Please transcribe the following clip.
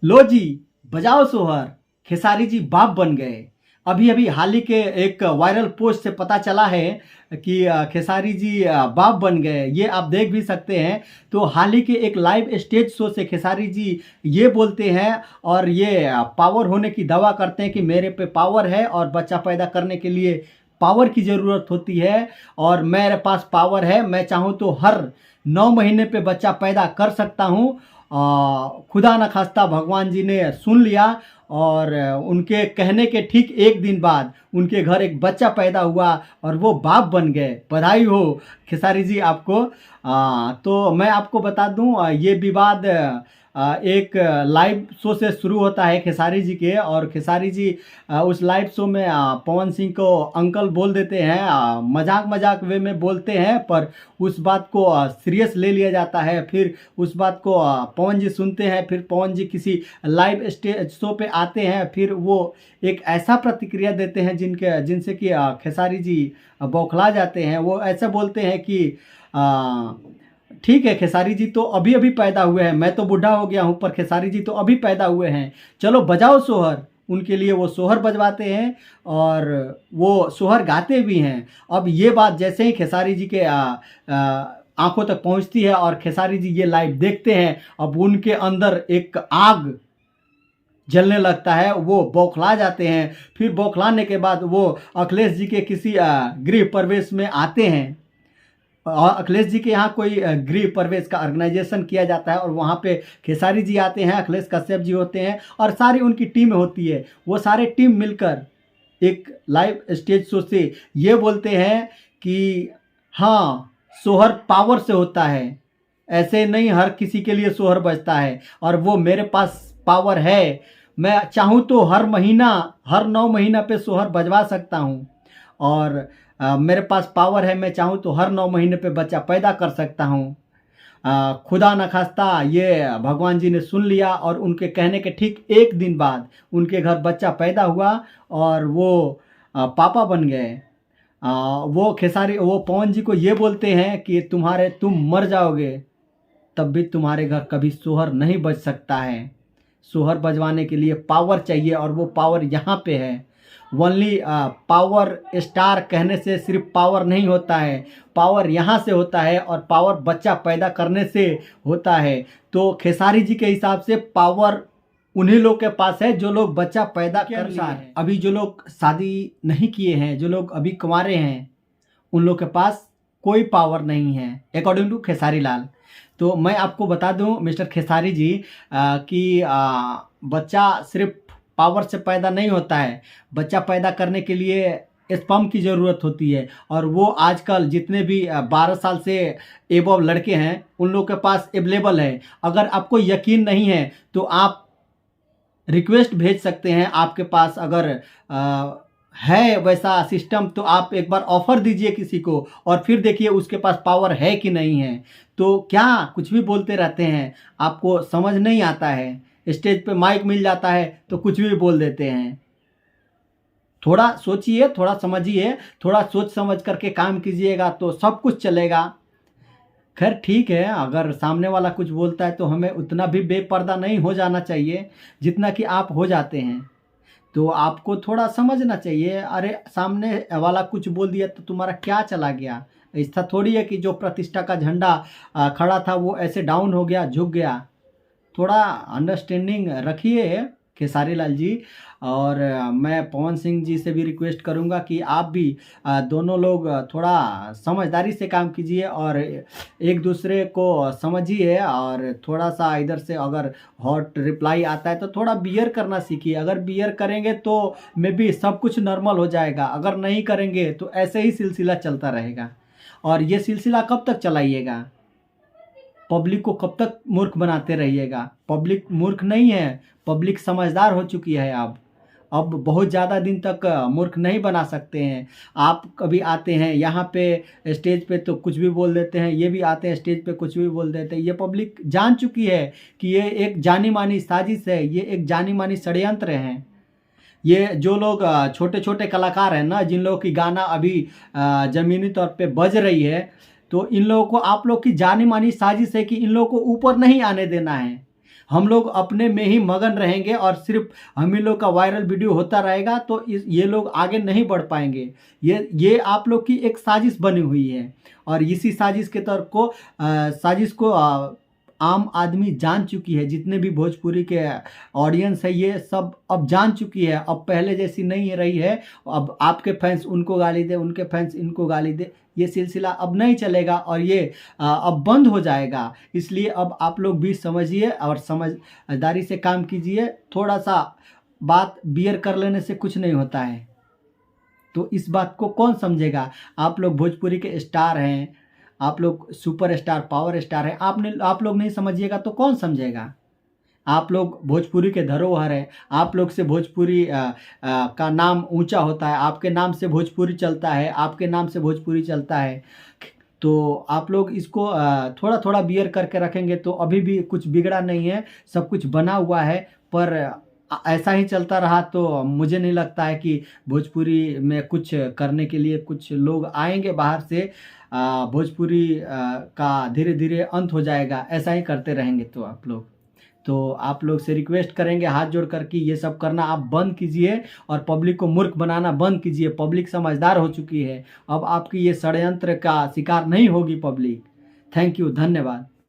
लो जी, बजाओ सोहर, खेसारी जी बाप बन गए। अभी अभी हाल ही के एक वायरल पोस्ट से पता चला है कि खेसारी जी बाप बन गए। ये आप देख भी सकते हैं। तो हाल ही के एक लाइव स्टेज शो से खेसारी जी ये बोलते हैं और ये पावर होने की दावा करते हैं कि मेरे पे पावर है और बच्चा पैदा करने के लिए पावर की ज़रूरत होती है और मेरे पास पावर है, मैं चाहूँ तो हर 9 महीने पे बच्चा पैदा कर सकता हूँ। खुदा न खास्ता भगवान जी ने सुन लिया और उनके कहने के ठीक एक दिन बाद उनके घर एक बच्चा पैदा हुआ और वो बाप बन गए। बधाई हो खेसारी जी आपको। तो मैं आपको बता दूं, ये विवाद एक लाइव शो से शुरू होता है खेसारी जी के, और खेसारी जी उस लाइव शो में पवन सिंह को अंकल बोल देते हैं। मजाक मजाक वे में बोलते हैं, पर उस बात को सीरियस ले लिया जाता है। फिर उस बात को पवन जी सुनते हैं। फिर पवन जी किसी लाइव स्टेज शो पे आते हैं, फिर वो एक ऐसा प्रतिक्रिया देते हैं जिनसे कि खेसारी जी बौखला जाते हैं। वो ऐसे बोलते हैं कि ठीक है, खेसारी जी तो अभी अभी पैदा हुए हैं, मैं तो बूढ़ा हो गया हूँ, पर खेसारी जी तो अभी पैदा हुए हैं, चलो बजाओ सोहर। उनके लिए वो सोहर बजवाते हैं और वो सोहर गाते भी हैं। अब ये बात जैसे ही खेसारी जी के आंखों तक पहुंचती है और खेसारी जी ये लाइव देखते हैं, अब उनके अंदर एक आग जलने लगता है, वो बौखला जाते हैं। फिर बौखलाने के बाद वो अखिलेश जी के किसी गृह प्रवेश में आते हैं। और अखिलेश जी के यहाँ कोई गृह प्रवेश का ऑर्गेनाइजेशन किया जाता है और वहाँ पे खेसारी जी आते हैं, अखिलेश कश्यप जी होते हैं और सारी उनकी टीम होती है। वो सारे टीम मिलकर एक लाइव स्टेज शो से ये बोलते हैं कि हाँ, सोहर पावर से होता है, ऐसे नहीं हर किसी के लिए सोहर बजता है और वो मेरे पास पावर है। मैं चाहूँ तो हर महीना, हर 9 महीना पे सोहर बजवा सकता हूँ और मेरे पास पावर है, मैं चाहूँ तो हर 9 महीने पे बच्चा पैदा कर सकता हूँ। खुदा न खास्ता ये भगवान जी ने सुन लिया और उनके कहने के ठीक एक दिन बाद उनके घर बच्चा पैदा हुआ और वो पापा बन गए। वो पवन जी को ये बोलते हैं कि तुम मर जाओगे तब भी तुम्हारे घर कभी सोहर नहीं बज सकता है। सोहर बजवाने के लिए पावर चाहिए और वो पावर यहाँ पे है। ओनली पावर स्टार कहने से सिर्फ पावर नहीं होता है, पावर यहाँ से होता है और पावर बच्चा पैदा करने से होता है। तो खेसारी जी के हिसाब से पावर उन्हीं लोग के पास है जो लोग बच्चा पैदा कर लिए हैं। अभी जो लोग शादी नहीं किए हैं, जो लोग अभी कुंवारे हैं, उन लोग के पास कोई पावर नहीं है अकॉर्डिंग टू खेसारी लाल। तो मैं आपको बता दूं मिस्टर खेसारी जी कि बच्चा सिर्फ पावर से पैदा नहीं होता है। बच्चा पैदा करने के लिए स्पर्म की ज़रूरत होती है और वो आजकल जितने भी 12 साल से एबव लड़के हैं उन लोग के पास अवेलेबल है। अगर आपको यकीन नहीं है तो आप रिक्वेस्ट भेज सकते हैं। आपके पास अगर है वैसा सिस्टम तो आप एक बार ऑफर दीजिए किसी को और फिर देखिए उसके पास पावर है कि नहीं है। तो क्या कुछ भी बोलते रहते हैं, आपको समझ नहीं आता है। स्टेज पे माइक मिल जाता है तो कुछ भी बोल देते हैं। थोड़ा सोचिए, थोड़ा समझिए, थोड़ा सोच समझ करके काम कीजिएगा तो सब कुछ चलेगा। खैर ठीक है, अगर सामने वाला कुछ बोलता है तो हमें उतना भी बेपर्दा नहीं हो जाना चाहिए जितना कि आप हो जाते हैं। तो आपको थोड़ा समझना चाहिए। अरे सामने वाला कुछ बोल दिया तो तुम्हारा क्या चला गया। ऐसा थोड़ी है कि जो प्रतिष्ठा का झंडा खड़ा था वो ऐसे डाउन हो गया, झुक गया। थोड़ा अंडरस्टैंडिंग रखिए खेसारी लाल जी। और मैं पवन सिंह जी से भी रिक्वेस्ट करूंगा कि आप भी दोनों लोग थोड़ा समझदारी से काम कीजिए और एक दूसरे को समझिए। और थोड़ा सा इधर से अगर हॉट रिप्लाई आता है तो थोड़ा बियर करना सीखिए। अगर बियर करेंगे तो मे बी सब कुछ नॉर्मल हो जाएगा, अगर नहीं करेंगे तो ऐसे ही सिलसिला चलता रहेगा। और ये सिलसिला कब तक चलाइएगा? पब्लिक को कब तक मूर्ख बनाते रहिएगा? पब्लिक मूर्ख नहीं है, पब्लिक समझदार हो चुकी है। अब बहुत ज़्यादा दिन तक मूर्ख नहीं बना सकते हैं। आप कभी आते हैं यहाँ पे स्टेज पे तो कुछ भी बोल देते हैं, ये भी आते हैं स्टेज पे कुछ भी बोल देते हैं। ये पब्लिक जान चुकी है कि ये एक जानी मानी साजिश है, ये एक जानी मानी षड्यंत्र है। ये जो लोग छोटे छोटे कलाकार हैं ना, जिन लोगों की गाना अभी ज़मीनी तौर पे बज रही है, तो इन लोगों को आप लोग की जानी मानी साजिश है कि इन लोगों को ऊपर नहीं आने देना है। हम लोग अपने में ही मगन रहेंगे और सिर्फ हम ही लोग का वायरल वीडियो होता रहेगा तो ये लोग आगे नहीं बढ़ पाएंगे। ये आप लोग की एक साजिश बनी हुई है और इसी साजिश के तौर को साजिश को आम आदमी जान चुकी है। जितने भी भोजपुरी के ऑडियंस है ये सब अब जान चुकी है। अब पहले जैसी नहीं रही है। अब आपके फैंस उनको गाली दे, उनके फैंस इनको गाली दे, ये सिलसिला अब नहीं चलेगा और ये अब बंद हो जाएगा। इसलिए अब आप लोग भी समझिए और समझदारी से काम कीजिए। थोड़ा सा बात बियर कर लेने से कुछ नहीं होता है। तो इस बात को कौन समझेगा? आप लोग भोजपुरी के स्टार हैं, आप लोग सुपर स्टार पावर स्टार हैं। आप लोग नहीं समझिएगा तो कौन समझेगा? आप लोग भोजपुरी के धरोहर है। आप लोग से भोजपुरी का नाम ऊंचा होता है। आपके नाम से भोजपुरी चलता है, आपके नाम से भोजपुरी चलता है। तो आप लोग इसको थोड़ा थोड़ा बियर करके रखेंगे तो अभी भी कुछ बिगड़ा नहीं है, सब कुछ बना हुआ है। पर ऐसा ही चलता रहा तो मुझे नहीं लगता है कि भोजपुरी में कुछ करने के लिए कुछ लोग आएंगे बाहर से। भोजपुरी का धीरे धीरे अंत हो जाएगा। ऐसा ही करते रहेंगे तो आप लोग से रिक्वेस्ट करेंगे हाथ जोड़ कर कि ये सब करना आप बंद कीजिए और पब्लिक को मूर्ख बनाना बंद कीजिए। पब्लिक समझदार हो चुकी है। अब आपकी ये षड्यंत्र का शिकार नहीं होगी पब्लिक। थैंक यू, धन्यवाद।